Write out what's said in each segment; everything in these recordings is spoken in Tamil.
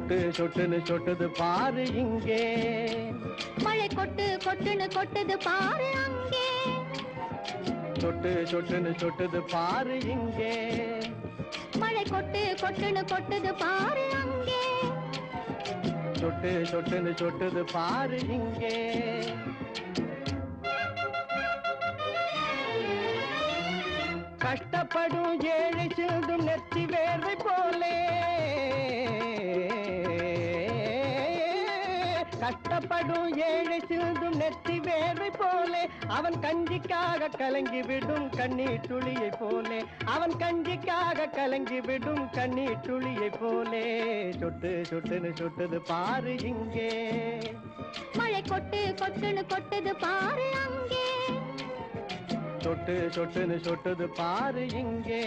சொட்டு சொட்டுன்னு சொட்டுது பாரு இங்கே, மழை கொட்டு கொட்டுன்னு கொட்டுது பாரு அங்கே. சொட்டு சொட்டுன்னு சொட்டுது பாரு இங்கே, மழை கொட்டு கொட்டுன்னு கொட்டுது பாரு அங்கே. சொட்டு சொட்டுன்னு சொட்டுது பாரு இங்கே. கஷ்டப்படும் ஏழை சிந்தும் நெற்றி வேர்வை போலே, கஷ்டப்படும் ஏழை சிந்தும் நெற்றி வேர்வை போலே, அவன் கஞ்சிக்காக கலங்கி விடும் கண்ணீர் துளியை போலே, அவன் கஞ்சிக்காக கலங்கி விடும் கண்ணீர் துளியை போலே. சொட்டு சொட்டுன்னு சொட்டுது பாரு இங்கே, மழை கொட்டு கொட்டுன்னு கொட்டுது பாரு அங்கே. சொட்டு சொட்டுன்னு சொட்டுது பாரு இங்கே.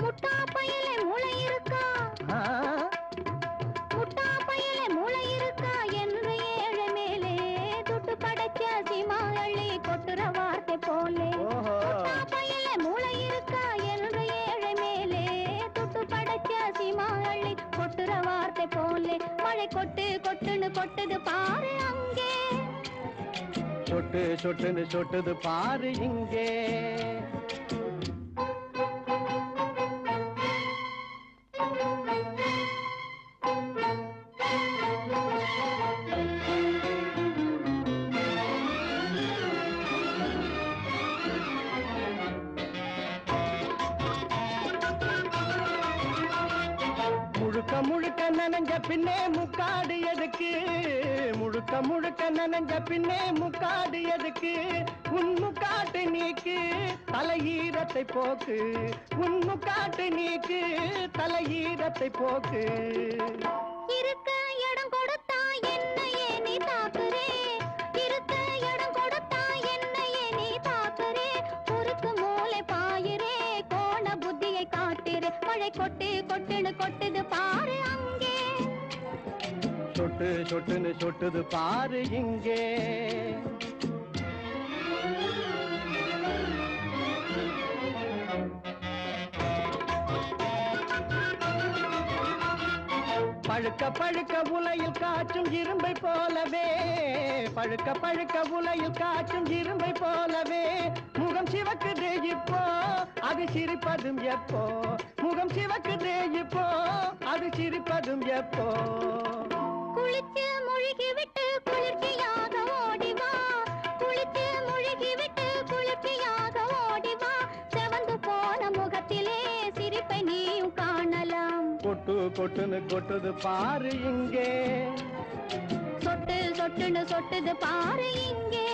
முட்டா பையிலே மூளை இருக்கா, முட்டா பையிலே மூளை இருக்கா என்று ஏழை மேலே துட்டு படைச்ச சீமாளி கொட்டுற வார்த்தை போலே. முட்டா பையிலே மூளை இருக்கா என்று ஏழை மேலே துட்டு படைச்ச சீமாளி கொட்டுற வார்த்தை போலே. மழை கொட்டு கொட்டுன்னு கொட்டுது பாரு அங்கே, சொட்டு சொட்டுன்னு சொட்டுது பாரு இங்கே. முழுக்க முழுக்க நனைஞ்ச பின்னே முக்காடு எதுக்கு, முழுக்க முழுக்க நனைஞ்ச பின்னே முக்காடு எதுக்கு, உன் முக்காட்டு நீக்கு தலையீரத்தை போக்கு, உன் முக்காட்டு நீக்கு தலையீரத்தை போக்கு. இருக்க இடம் கொடுத்தா என்னையே நீ தாக்குறே, இருக்க இடம் கொடுத்தா என்னையே நீ தாக்குறே, குறுக்கு மூளை பாயிரே கோண புத்தியை காட்டுறே. மழை கொட்டு கொட்டுன்னு கொட்டுது பாரு அங்கே, சொட்டு சொட்டுன்னு சொட்டுது பாரு இங்கே. பழுக்க பழுக்க உலையில் காற்றும் இரும்பை போலவே, பழுக்க பழுக்க உலையில் காற்றும் இரும்பை போலவே, முகம் சிவக்குது இப்போ அது சிரிப்பதும் எப்போ, முகம் சிவக்குது இப்போ அது சிரிப்பதும் எப்போ. குளிச்சு முழுகி விட்டு குளிர்ச்சியாக ஓடிவா, குளிச்சு முழுகி விட்டு குளிர்ச்சியாக ஓடிவா, செவந்து போன முகத்திலே சிரிப்பை நீயும் காணலாம். கொட்டு கொட்டுன்னு கொட்டுது பாரு இங்கே, சொட்டு சொட்டுன்னு சொட்டுது பாரு இங்கே.